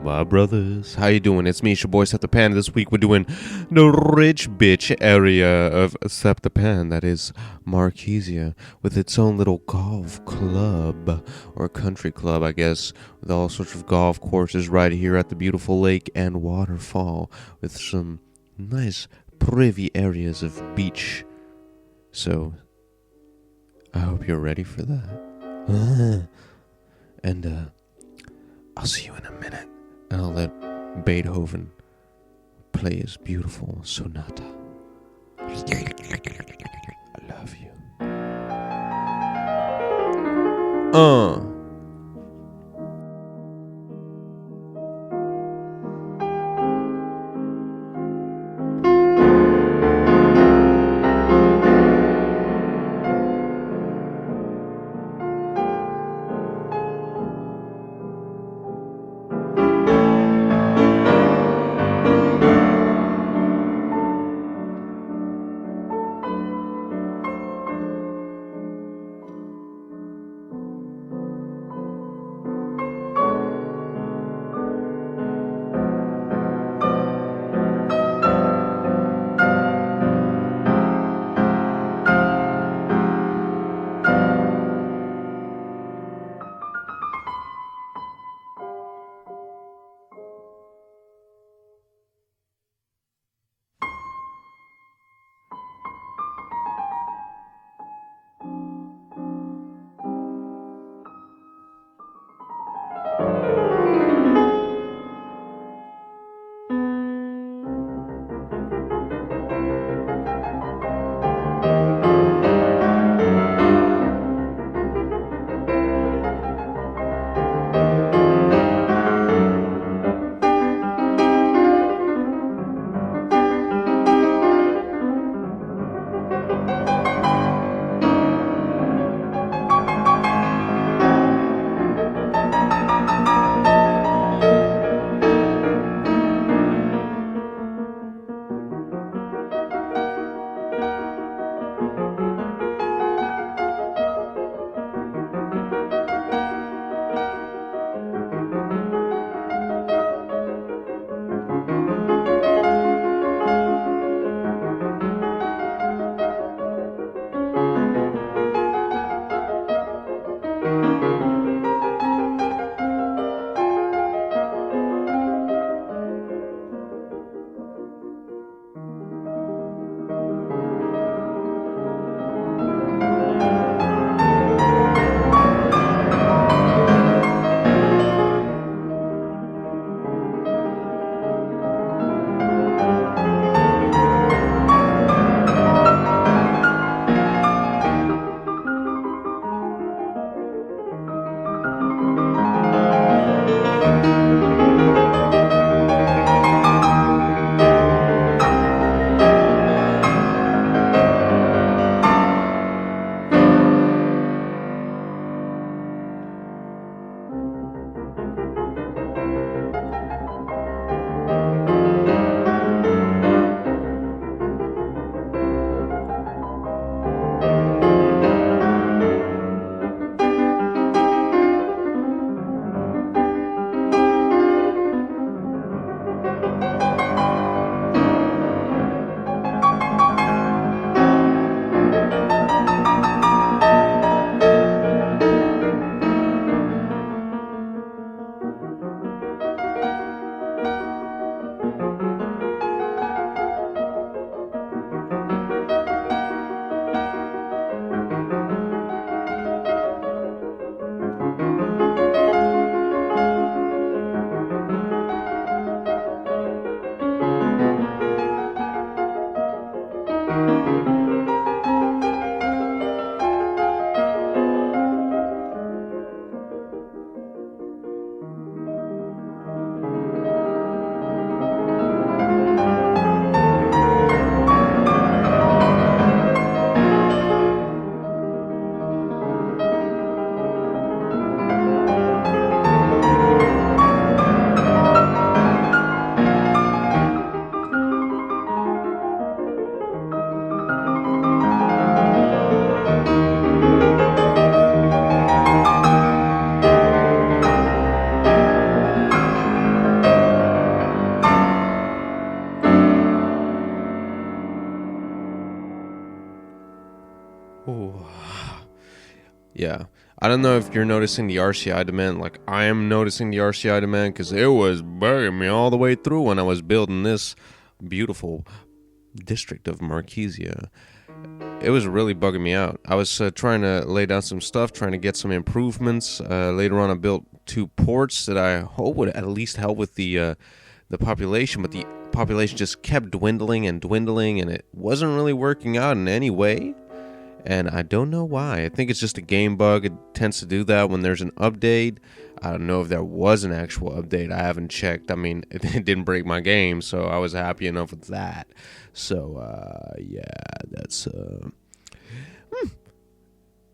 my brothers. How you doing? It's me, it's your boy Scepterpan. This week we're doing the rich bitch area of Scepterpan, that is Marquisia, with its own little golf club, or country club, I guess, with all sorts of golf courses right here at the beautiful lake and waterfall, with some nice privy areas of beach. So, I hope you're ready for that. And, I'll see you in a minute, and I'll let Beethoven play his beautiful sonata. I love you. I don't know if you're noticing the RCI demand, like I am noticing the RCI demand, because it was bugging me all the way through when I was building this beautiful district of Marquisia. It was really bugging me out. I was trying to lay down some stuff, trying to get some improvements. Later on, I built 2 ports that I hope would at least help with the population, but the population just kept dwindling and dwindling, and it wasn't really working out in any way. And I don't know why. I think it's just a game bug. It tends to do that when there's an update. I don't know if there was an actual update. I haven't checked. I mean, it didn't break my game, so I was happy enough with that. So, yeah, that's...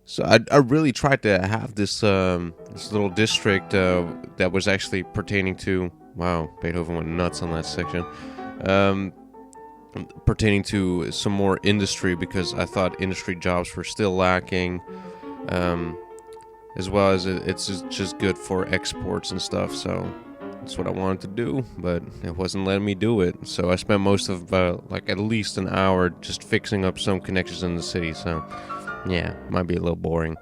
So I really tried to have this little district that was actually pertaining to... Wow, Beethoven went nuts on that section. Pertaining to some more industry, because I thought industry jobs were still lacking, as well as it's just good for exports and stuff. So that's what I wanted to do, but it wasn't letting me do it. So I spent most of like at least an hour just fixing up some connections in the city. So yeah, might be a little boring.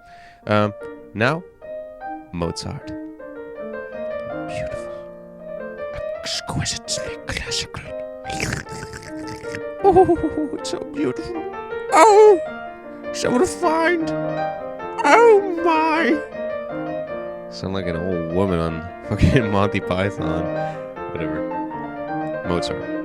Now, Mozart. Beautiful, exquisitely classical. Oh, it's so beautiful. Oh, so refined. Oh my. Sound like an old woman on fucking Monty Python. Whatever. Mozart.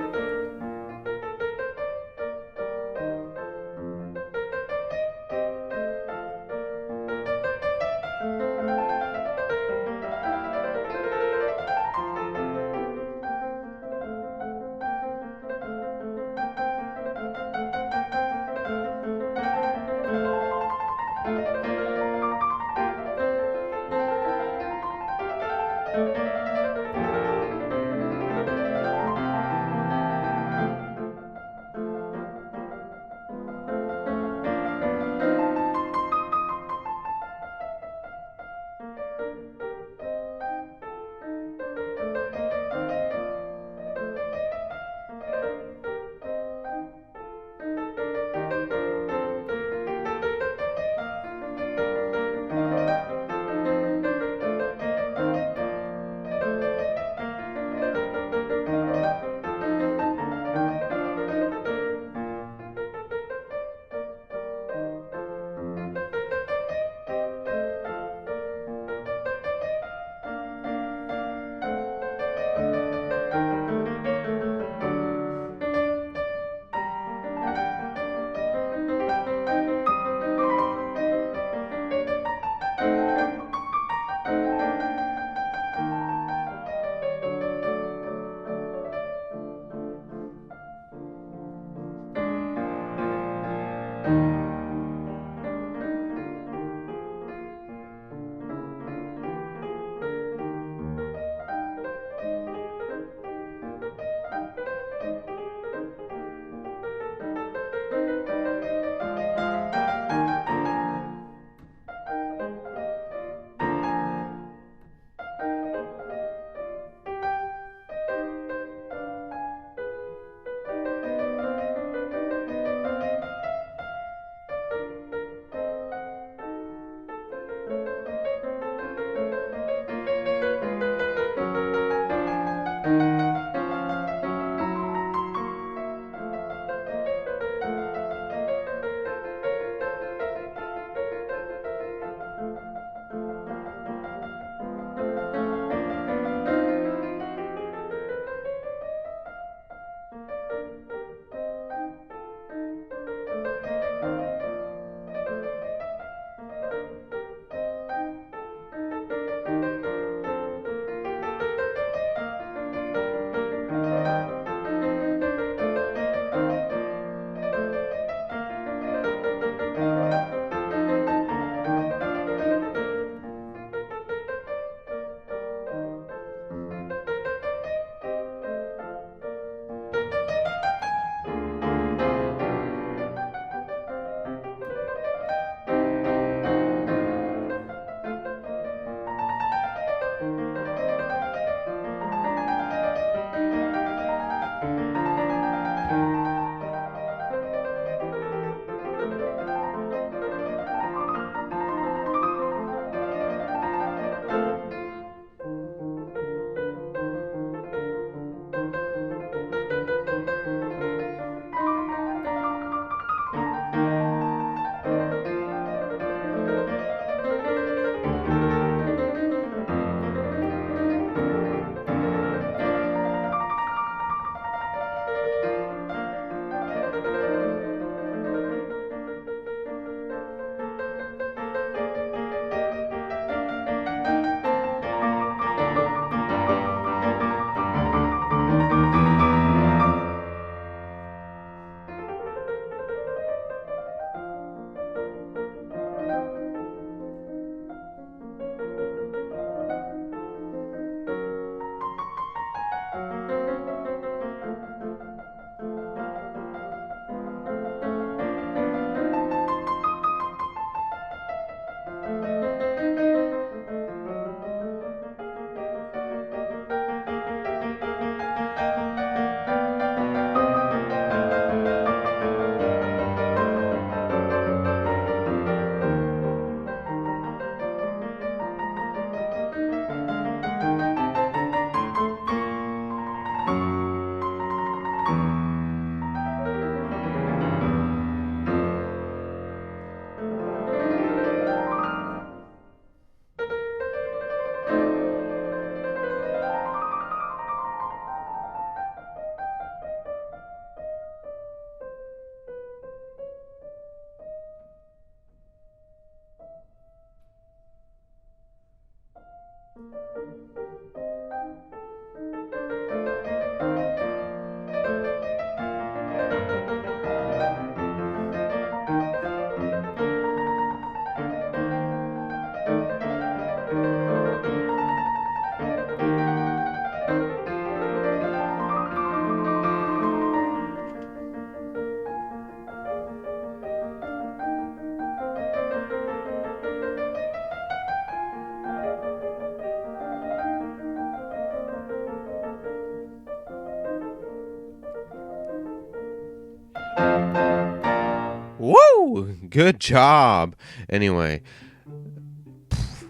Woo! Good job. Anyway,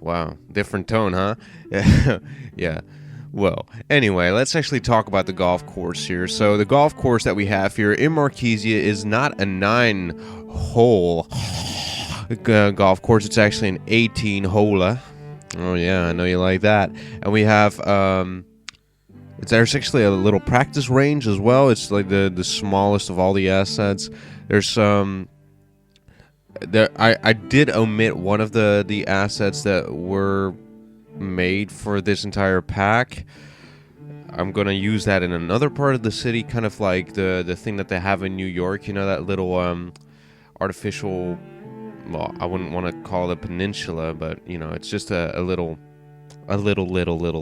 wow, different tone, huh? Yeah. Well, anyway, let's actually talk about the golf course here. So, the golf course that we have here in Marquisia is not a 9-hole golf course. It's actually an 18-holer. Oh, yeah, I know you like that. And we have, there's actually a little practice range as well. It's like the smallest of all the assets. There's I did omit one of the assets that were made for this entire pack. I'm gonna use that in another part of the city, kind of like the thing that they have in New York. You know, that little artificial. Well, I wouldn't want to call it a peninsula, but you know, it's just a little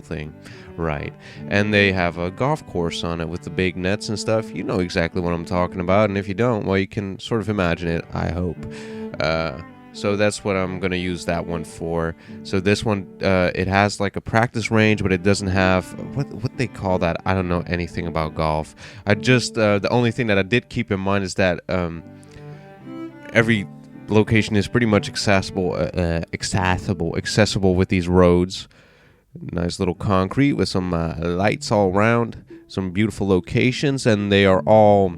thing, right? And they have a golf course on it with the big nets and stuff. You know exactly what I'm talking about, and if you don't, well, you can sort of imagine it, I hope. So that's what I'm gonna use that one for. So this one, it has like a practice range, but it doesn't have what they call that. I don't know anything about golf. I just the only thing that I did keep in mind is that every location is pretty much accessible with these roads. Nice little concrete with some lights all around, some beautiful locations, and they are all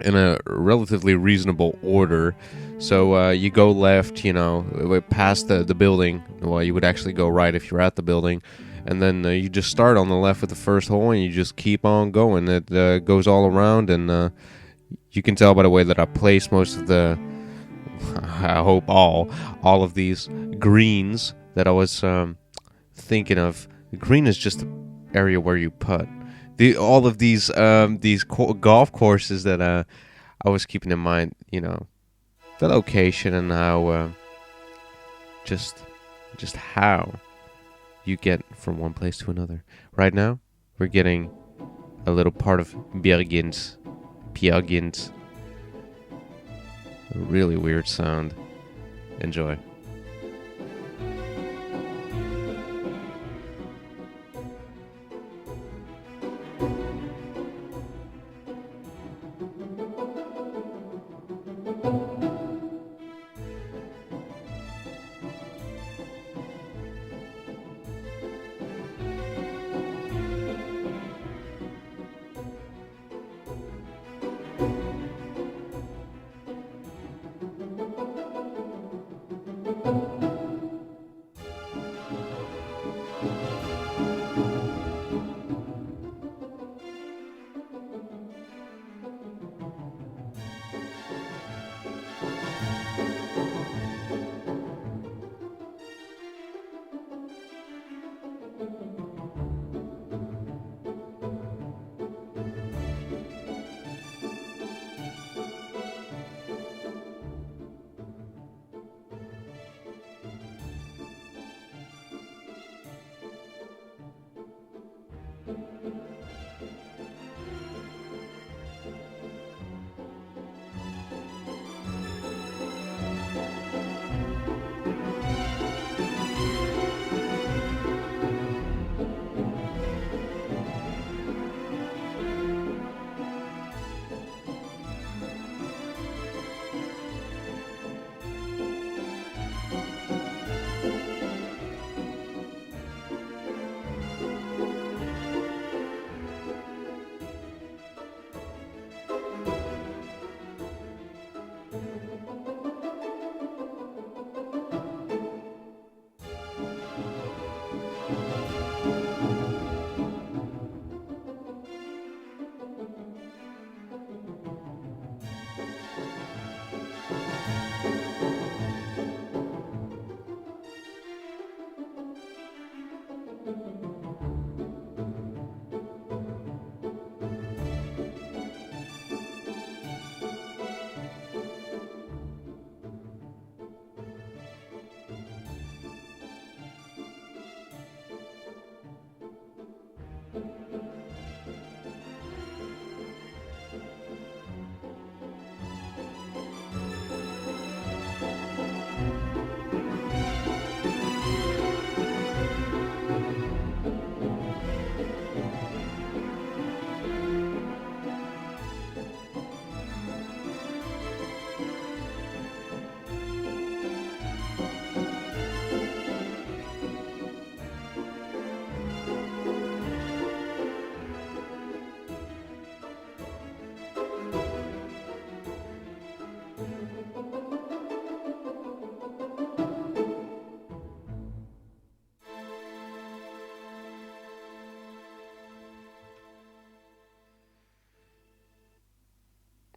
in a relatively reasonable order. So you go left, you know, past the building. Well, you would actually go right if you're at the building. And then you just start on the left with the first hole, and you just keep on going. It goes all around, and you can tell by the way that I place most of the, I hope all of these greens that I was thinking of. Green is just the area where you putt. All of these golf courses that I was keeping in mind, you know, the location and how just how you get from one place to another. Right now, we're getting a little part of Bjergens. A really weird sound. Enjoy.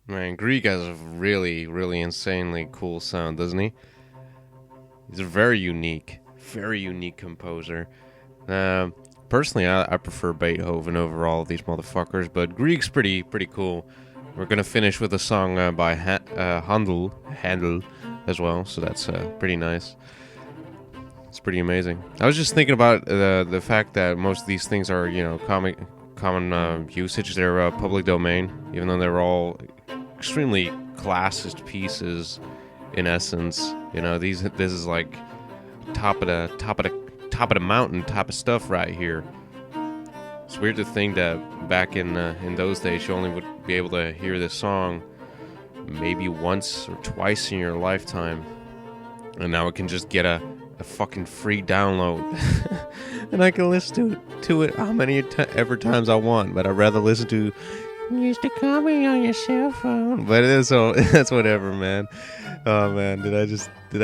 Man, Greek has a really, really insanely cool sound, doesn't he? He's a very unique composer. Um, Personally, I prefer Beethoven over all of these motherfuckers, but Grieg's pretty cool. We're gonna finish with a song by Handel as well, so that's pretty nice. It's pretty amazing. I was just thinking about the fact that most of these things are, common usage. They're public domain, even though they're all extremely classist pieces in essence. This is like top of the mountain type of stuff right here. It's weird to think that back in those days you only would be able to hear this song maybe once or twice in your lifetime, and now it can just get a fucking free download, and I can listen to it how many ever times I want. But I'd rather listen to "You Used to Call Me on Your Cell Phone." But it is so that's whatever, man. Oh man, did I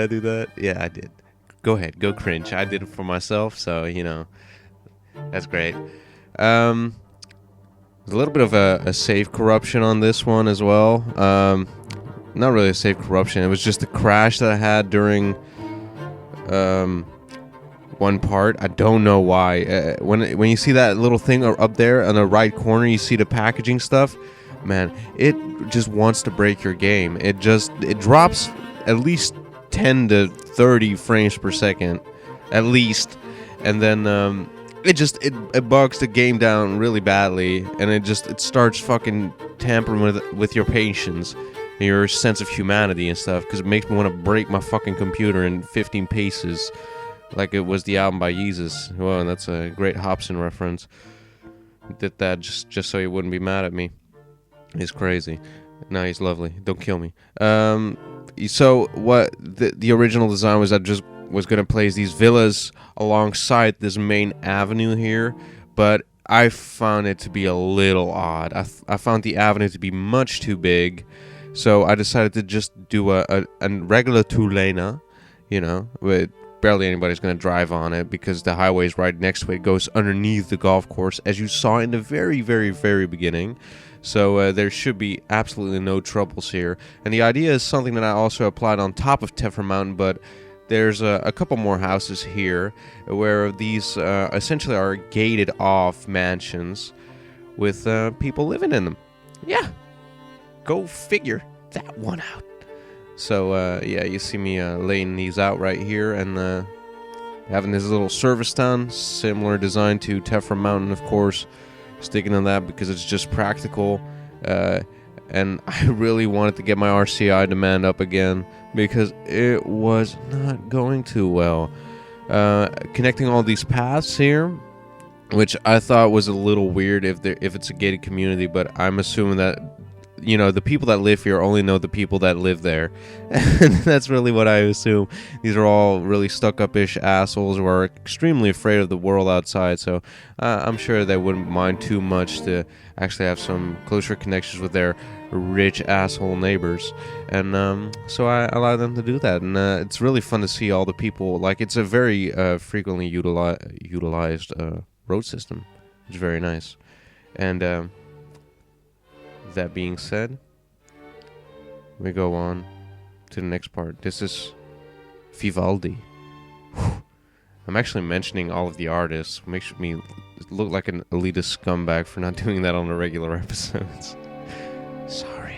do that? Yeah, I did. Go ahead, go cringe. I did it for myself, so that's great. There's a little bit of a save corruption on this one as well. Not really a save corruption. It was just a crash that I had during one part. I don't know why. When you see that little thing up there on the right corner, you see the packaging stuff. Man, it just wants to break your game. It drops at least 10 to 30 frames per second, at least, and then it bogs the game down really badly, and it starts fucking tampering with your patience and your sense of humanity and stuff, because it makes me want to break my fucking computer in 15 pieces, like it was the album by Yeezus. Well, and that's a great Hobson reference. Did that just so he wouldn't be mad at me. He's crazy. No, he's lovely. Don't kill me. So what the original design was, I just was going to place these villas alongside this main avenue here, but I found it to be a little odd. I found the avenue to be much too big, so I decided to just do a regular two-laner, with barely anybody's going to drive on it, because the highway is right next to it. It goes underneath the golf course, as you saw in the very, very, very beginning. So there should be absolutely no troubles here. And the idea is something that I also applied on top of Tefra Mountain, but there's a couple more houses here where these essentially are gated off mansions with people living in them. Yeah, go figure that one out. So you see me laying these out right here, and having this little service town, similar design to Tefra Mountain, of course. Sticking on that because it's just practical, and I really wanted to get my RCI demand up again because it was not going too well. Connecting all these paths here, which I thought was a little weird if it's a gated community, but I'm assuming that the people that live here only know the people that live there. And that's really what I assume. These are all really stuck-up-ish assholes who are extremely afraid of the world outside, so I'm sure they wouldn't mind too much to actually have some closer connections with their rich asshole neighbors. And so I allow them to do that, and it's really fun to see all the people. Like, it's a very frequently utilized road system. It's very nice. And that being said, we go on to the next part. This is Vivaldi. I'm actually mentioning all of the artists. Makes me look like an elitist scumbag for not doing that on the regular episodes. Sorry.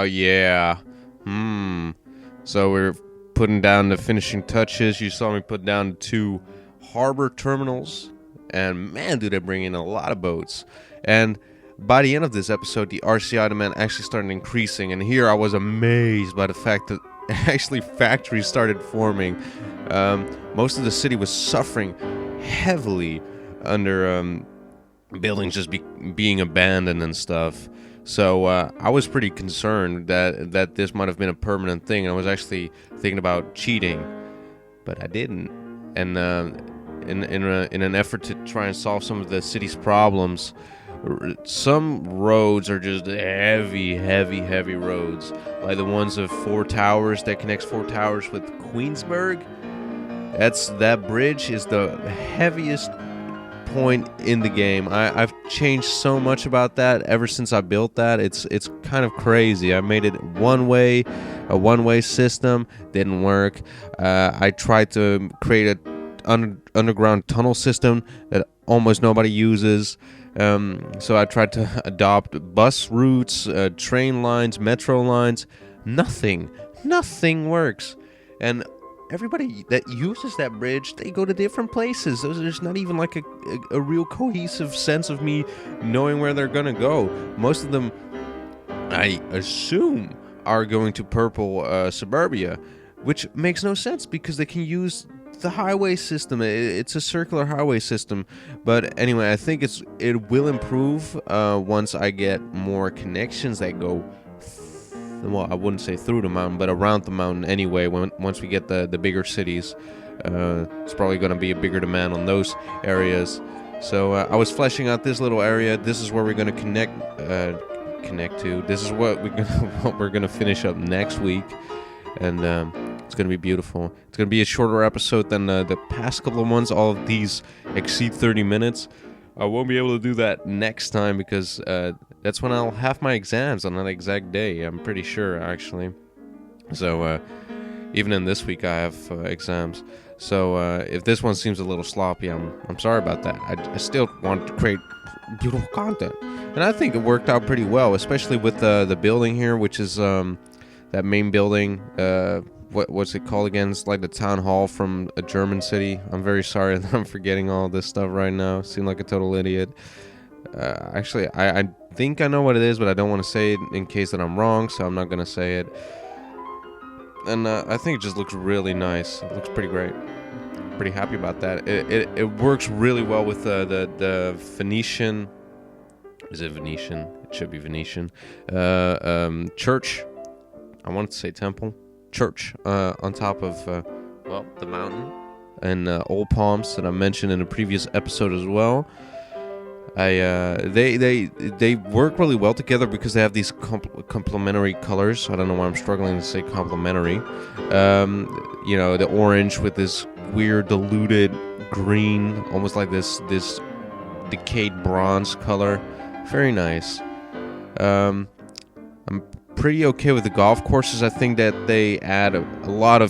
Oh, yeah. So we're putting down the finishing touches. You saw me put down 2 harbor terminals. And man, do they bring in a lot of boats. And by the end of this episode, the RCI demand actually started increasing. And here I was amazed by the fact that actually factories started forming. Most of the city was suffering heavily under buildings just being abandoned and stuff. So I was pretty concerned that this might have been a permanent thing. I was actually thinking about cheating, but I didn't. And in an effort to try and solve some of the city's problems, some roads are just heavy roads, like the ones of 4 Towers that connects 4 Towers with Queensburg. That bridge is the heaviest point in the game. I've changed so much about that ever since I built that. It's kind of crazy. I made it a one-way system. Didn't work. I tried to create an underground tunnel system that almost nobody uses. So I tried to adopt bus routes, train lines, metro lines. Nothing works. And everybody that uses that bridge, they go to different places. There's not even like a real cohesive sense of me knowing where they're gonna go. Most of them, I assume, are going to purple suburbia. which makes no sense because they can use the highway system. It's a circular highway system. But anyway, I think it will improve once I get more connections that go, well, I wouldn't say through the mountain, but around the mountain anyway. Once we get the bigger cities, it's probably going to be a bigger demand on those areas. So I was fleshing out this little area. This is where we're going to connect to. This is what we're gonna finish up next week, and it's gonna be beautiful. It's gonna be a shorter episode than the past couple of ones. All of these exceed 30 minutes. I won't be able to do that next time because that's when I'll have my exams on that exact day. I'm pretty sure, actually. So even in this week, I have exams. So if this one seems a little sloppy, I'm sorry about that. I still want to create beautiful content, and I think it worked out pretty well, especially with the building here, which is that main building. What's it called again? It's like the town hall from a German city. I'm very sorry that I'm forgetting all this stuff right now. Seem like a total idiot. Actually, I think I know what it is, but I don't want to say it in case that I'm wrong, so I'm not gonna say it. And I think it just looks really nice. It looks pretty great. Pretty happy about that. It works really well with the Venetian. Is it Venetian? It should be Venetian. Church. I wanted to say temple. Church on top of the mountain and old palms that I mentioned in a previous episode as well. They work really well together because they have these complementary colors. I don't know why I'm struggling to say complementary. The orange with this weird diluted green, almost like this decayed bronze color. Very nice. I'm pretty okay with the golf courses. I think that they add a lot.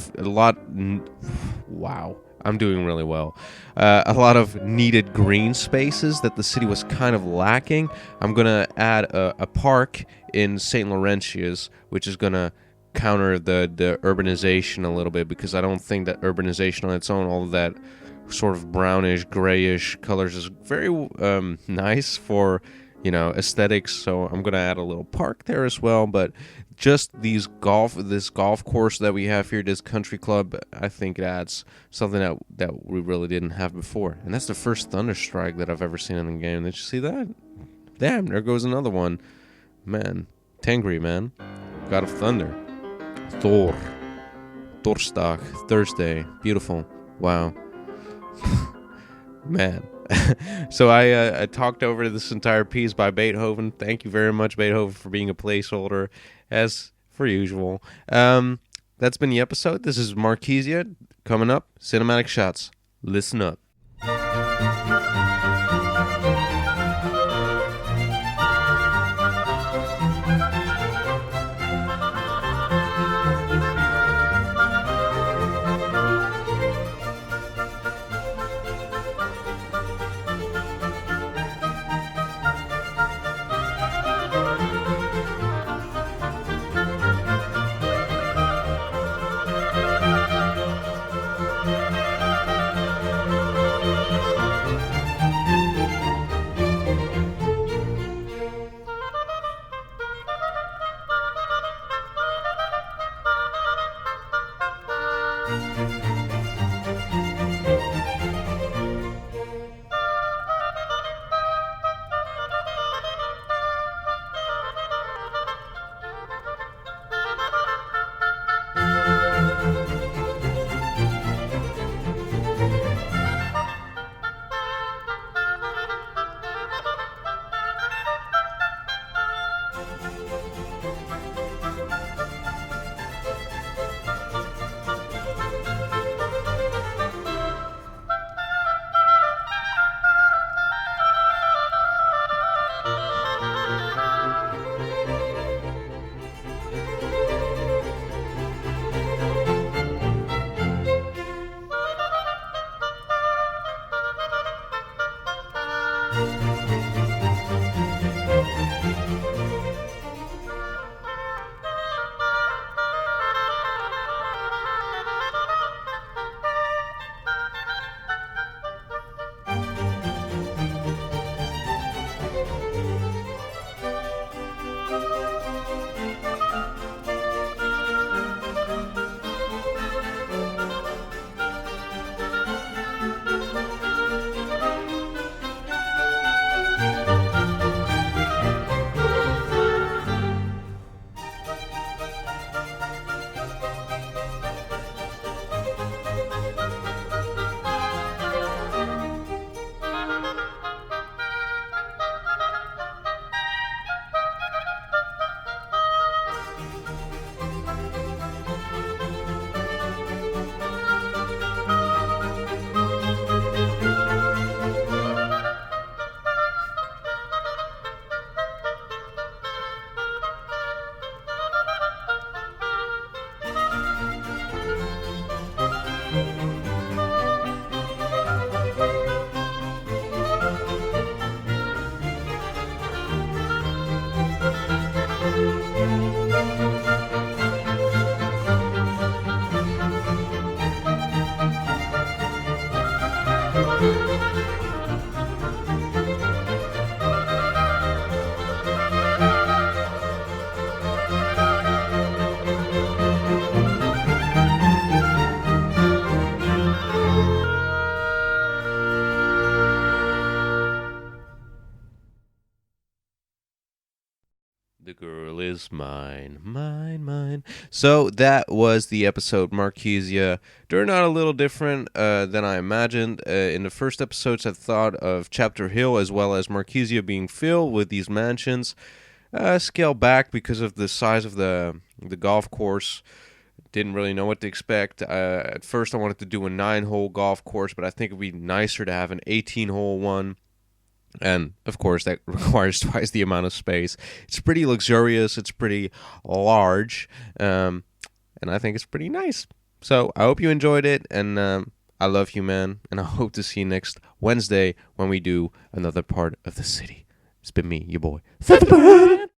Wow. I'm doing really well. A lot of needed green spaces that the city was kind of lacking. I'm going to add a park in St. Laurentius, which is going to counter the urbanization a little bit, because I don't think that urbanization on its own, all of that sort of brownish, grayish colors, is very nice for, aesthetics. So I'm going to add a little park there as well. But just this golf course that we have here, this country club, I think it adds something that we really didn't have before. And that's the first Thunderstrike that I've ever seen in the game. Did you see that? Damn, there goes another one. Man, Tengri, man. God of Thunder. Thor. Thorstag. Thursday. Beautiful. Wow. Man. So I talked over this entire piece by Beethoven. Thank you very much, Beethoven, for being a placeholder, as for usual. That's been the episode. This is Marquisia. Coming up, cinematic shots. Listen up. is mine, mine, mine. So that was the episode Marquisia. Turned out a little different than I imagined. In the first episodes, I thought of Chapter Hill as well as Marquisia being filled with these mansions. Scale back because of the size of the golf course. Didn't really know what to expect. At first, I wanted to do a 9-hole golf course, but I think it would be nicer to have an 18-hole one. And, of course, that requires twice the amount of space. It's pretty luxurious. It's pretty large. And I think it's pretty nice. So, I hope you enjoyed it. And I love you, man. And I hope to see you next Wednesday when we do another part of the city. It's been me, your boy, Scepterpan.